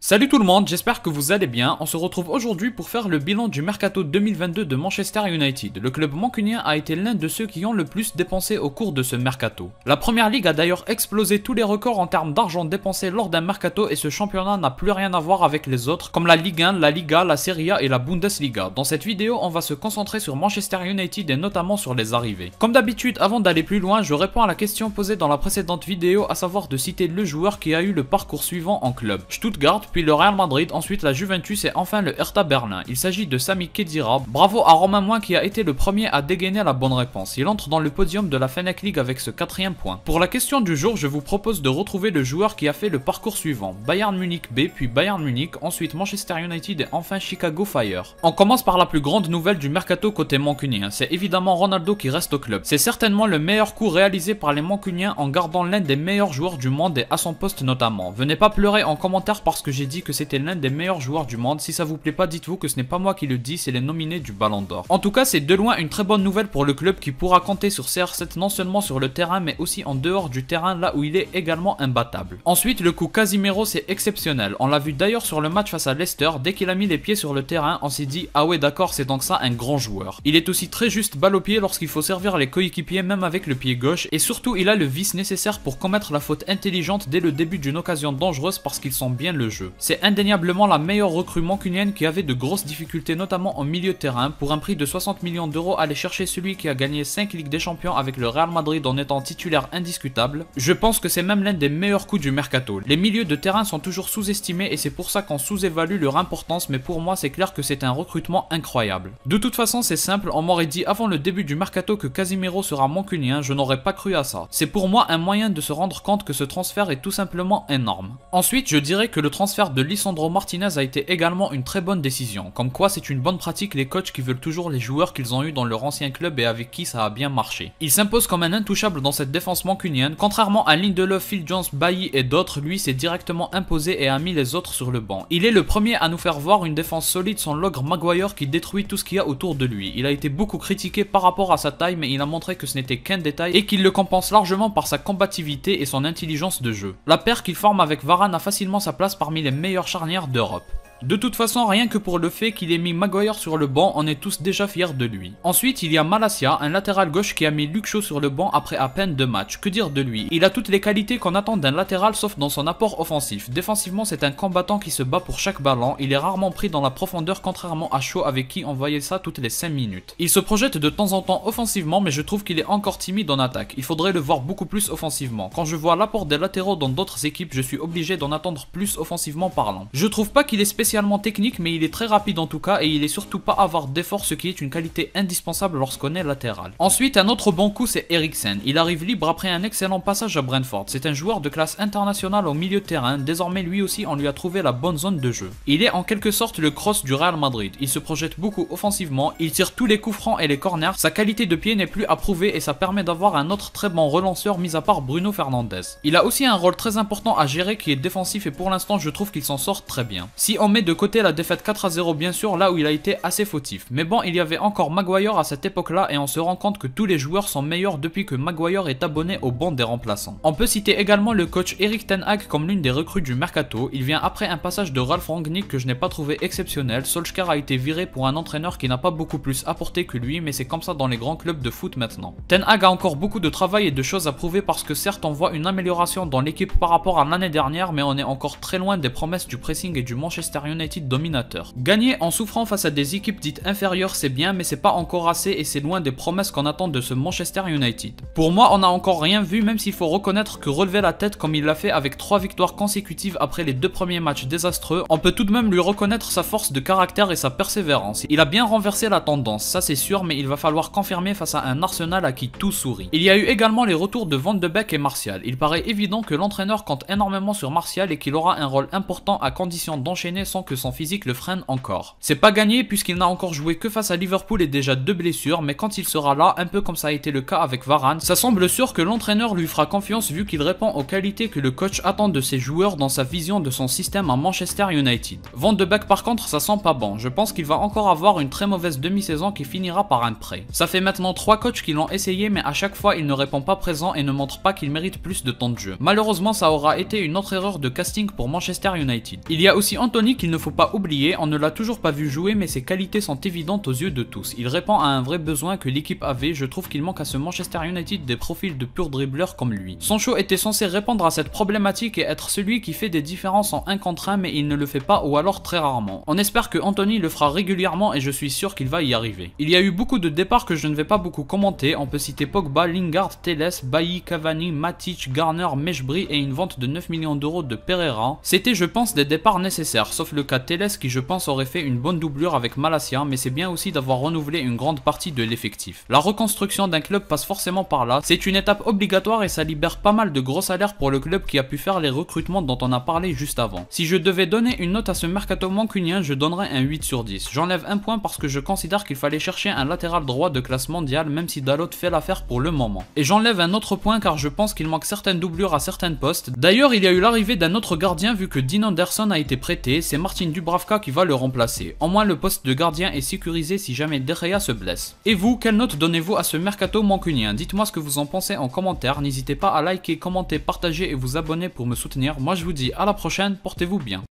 Salut tout le monde, j'espère que vous allez bien. On se retrouve aujourd'hui pour faire le bilan du mercato 2022 de Manchester United. Le club mancunien a été l'un de ceux qui ont le plus dépensé au cours de ce mercato. La première ligue a d'ailleurs explosé tous les records en termes d'argent dépensé lors d'un mercato et ce championnat n'a plus rien à voir avec les autres comme la Ligue 1, la Liga, la Serie A et la Bundesliga. Dans cette vidéo, on va se concentrer sur Manchester United et notamment sur les arrivées. Comme d'habitude, avant d'aller plus loin, je réponds à la question posée dans la précédente vidéo, à savoir de citer le joueur qui a eu le parcours suivant en club. Stuttgart, puis le Real Madrid, ensuite la Juventus et enfin le Hertha Berlin. Il s'agit de Sami Khedira. Bravo à Romain Moin qui a été le premier à dégainer la bonne réponse. Il entre dans le podium de la Fnac League avec ce 4e point. Pour la question du jour, je vous propose de retrouver le joueur qui a fait le parcours suivant. Bayern Munich B, puis Bayern Munich, ensuite Manchester United et enfin Chicago Fire. On commence par la plus grande nouvelle du mercato côté mancunien. C'est évidemment Ronaldo qui reste au club. C'est certainement le meilleur coup réalisé par les mancuniens en gardant l'un des meilleurs joueurs du monde et à son poste notamment. Venez pas pleurer en commentaire parce que j'ai dit que c'était l'un des meilleurs joueurs du monde. Si ça vous plaît pas, dites-vous que ce n'est pas moi qui le dis, c'est les nominés du Ballon d'Or. En tout cas, c'est de loin une très bonne nouvelle pour le club qui pourra compter sur CR7 non seulement sur le terrain mais aussi en dehors du terrain là où il est également imbattable. Ensuite, le coup Casemiro c'est exceptionnel. On l'a vu d'ailleurs sur le match face à Leicester, dès qu'il a mis les pieds sur le terrain, on s'est dit ah ouais d'accord, c'est donc ça un grand joueur. Il est aussi très juste balle au pied lorsqu'il faut servir les coéquipiers même avec le pied gauche et surtout il a le vice nécessaire pour commettre la faute intelligente dès le début d'une occasion dangereuse parce qu'il sent bien le jeu. C'est indéniablement la meilleure recrue mancunienne qui avait de grosses difficultés notamment en milieu de terrain. Pour un prix de 60 millions d'euros, aller chercher celui qui a gagné 5 Ligues des Champions avec le Real Madrid en étant titulaire indiscutable. Je pense que c'est même l'un des meilleurs coups du mercato. Les milieux de terrain sont toujours sous-estimés et c'est pour ça qu'on sous-évalue leur importance, mais pour moi c'est clair que c'est un recrutement incroyable. De toute façon c'est simple, on m'aurait dit avant le début du mercato que Casemiro sera mancunien, je n'aurais pas cru à ça. C'est pour moi un moyen de se rendre compte que ce transfert est tout simplement énorme. Ensuite je dirais que le transfert de Lisandro Martinez a été également une très bonne décision, comme quoi c'est une bonne pratique les coachs qui veulent toujours les joueurs qu'ils ont eu dans leur ancien club et avec qui ça a bien marché. Il s'impose comme un intouchable dans cette défense mancunienne, contrairement à Lindelof, Phil Jones, Bailly et d'autres, lui s'est directement imposé et a mis les autres sur le banc. Il est le premier à nous faire voir une défense solide sans l'ogre Maguire qui détruit tout ce qu'il y a autour de lui. Il a été beaucoup critiqué par rapport à sa taille mais il a montré que ce n'était qu'un détail et qu'il le compense largement par sa combativité et son intelligence de jeu. La paire qu'il forme avec Varane a facilement sa place parmi les meilleures charnières d'Europe. De toute façon, rien que pour le fait qu'il ait mis Maguire sur le banc, on est tous déjà fiers de lui. Ensuite, il y a Malacia, un latéral gauche qui a mis Luke Shaw sur le banc après à peine 2 matchs. Que dire de lui? Il a toutes les qualités qu'on attend d'un latéral sauf dans son apport offensif. Défensivement, c'est un combattant qui se bat pour chaque ballon. Il est rarement pris dans la profondeur contrairement à Shaw avec qui on voyait ça toutes les 5 minutes. Il se projette de temps en temps offensivement mais je trouve qu'il est encore timide en attaque. Il faudrait le voir beaucoup plus offensivement. Quand je vois l'apport des latéraux dans d'autres équipes, je suis obligé d'en attendre plus offensivement parlant. Je trouve pas qu'il est spécialement technique mais il est très rapide en tout cas et il est surtout pas avare d'effort, ce qui est une qualité indispensable lorsqu'on est latéral. Ensuite un autre bon coup c'est Eriksen. Il arrive libre après un excellent passage à Brentford. C'est un joueur de classe internationale au milieu de terrain, désormais lui aussi on lui a trouvé la bonne zone de jeu. Il est en quelque sorte le cross du Real Madrid. Il se projette beaucoup offensivement, il tire tous les coups francs et les corners, sa qualité de pied n'est plus à prouver et ça permet d'avoir un autre très bon relanceur mis à part Bruno Fernandes. Il a aussi un rôle très important à gérer qui est défensif et pour l'instant je trouve qu'il s'en sort très bien. Si on met de côté la défaite 4-0 bien sûr, là où il a été assez fautif. Mais bon, il y avait encore Maguire à cette époque-là et on se rend compte que tous les joueurs sont meilleurs depuis que Maguire est abonné au banc des remplaçants. On peut citer également le coach Erik ten Hag comme l'une des recrues du mercato. Il vient après un passage de Ralf Rangnick que je n'ai pas trouvé exceptionnel. Solskjaer a été viré pour un entraîneur qui n'a pas beaucoup plus apporté que lui, mais c'est comme ça dans les grands clubs de foot maintenant. Ten Hag a encore beaucoup de travail et de choses à prouver parce que certes on voit une amélioration dans l'équipe par rapport à l'année dernière, mais on est encore très loin des promesses du pressing et du Manchester United dominateur. Gagner en souffrant face à des équipes dites inférieures c'est bien mais c'est pas encore assez et c'est loin des promesses qu'on attend de ce Manchester United. Pour moi on n'a encore rien vu même s'il faut reconnaître que relever la tête comme il l'a fait avec 3 victoires consécutives après les 2 premiers matchs désastreux, on peut tout de même lui reconnaître sa force de caractère et sa persévérance. Il a bien renversé la tendance, ça c'est sûr, mais il va falloir confirmer face à un Arsenal à qui tout sourit. Il y a eu également les retours de Van de Beek et Martial. Il paraît évident que l'entraîneur compte énormément sur Martial et qu'il aura un rôle important à condition d'enchaîner sans que son physique le freine encore. C'est pas gagné puisqu'il n'a encore joué que face à Liverpool et déjà 2 blessures, mais quand il sera là, un peu comme ça a été le cas avec Varane, ça semble sûr que l'entraîneur lui fera confiance vu qu'il répond aux qualités que le coach attend de ses joueurs dans sa vision de son système à Manchester United. Van de Beek par contre, ça sent pas bon. Je pense qu'il va encore avoir une très mauvaise demi-saison qui finira par un prêt. Ça fait maintenant 3 coachs qui l'ont essayé, mais à chaque fois il ne répond pas présent et ne montre pas qu'il mérite plus de temps de jeu. Malheureusement, ça aura été une autre erreur de casting pour Manchester United. Il y a aussi Anthony qu'il ne faut pas oublier, on ne l'a toujours pas vu jouer mais ses qualités sont évidentes aux yeux de tous. Il répond à un vrai besoin que l'équipe avait, je trouve qu'il manque à ce Manchester United des profils de purs dribbleurs comme lui. Sancho était censé répondre à cette problématique et être celui qui fait des différences en 1 contre 1 mais il ne le fait pas ou alors très rarement. On espère que Anthony le fera régulièrement et je suis sûr qu'il va y arriver. Il y a eu beaucoup de départs que je ne vais pas beaucoup commenter, on peut citer Pogba, Lingard, Telles, Bailly, Cavani, Matic, Garner, Mejbri et une vente de 9 millions d'euros de Pereira. C'était je pense des départs nécessaires, sauf le cas Telles qui je pense aurait fait une bonne doublure avec Malacia, mais c'est bien aussi d'avoir renouvelé une grande partie de l'effectif. La reconstruction d'un club passe forcément par là, c'est une étape obligatoire et ça libère pas mal de gros salaires pour le club qui a pu faire les recrutements dont on a parlé juste avant. Si je devais donner une note à ce mercato mancunien, je donnerais un 8 sur 10. J'enlève un point parce que je considère qu'il fallait chercher un latéral droit de classe mondiale même si Dalot fait l'affaire pour le moment. Et j'enlève un autre point car je pense qu'il manque certaines doublures à certains postes. D'ailleurs, il y a eu l'arrivée d'un autre gardien vu que Dean Anderson a été prêté, c'est Martin Dubravka qui va le remplacer. Au moins le poste de gardien est sécurisé si jamais De Gea se blesse. Et vous, quelle note donnez-vous à ce mercato mancunien? Dites-moi ce que vous en pensez en commentaire, n'hésitez pas à liker, commenter, partager et vous abonner pour me soutenir. Moi je vous dis à la prochaine, portez-vous bien.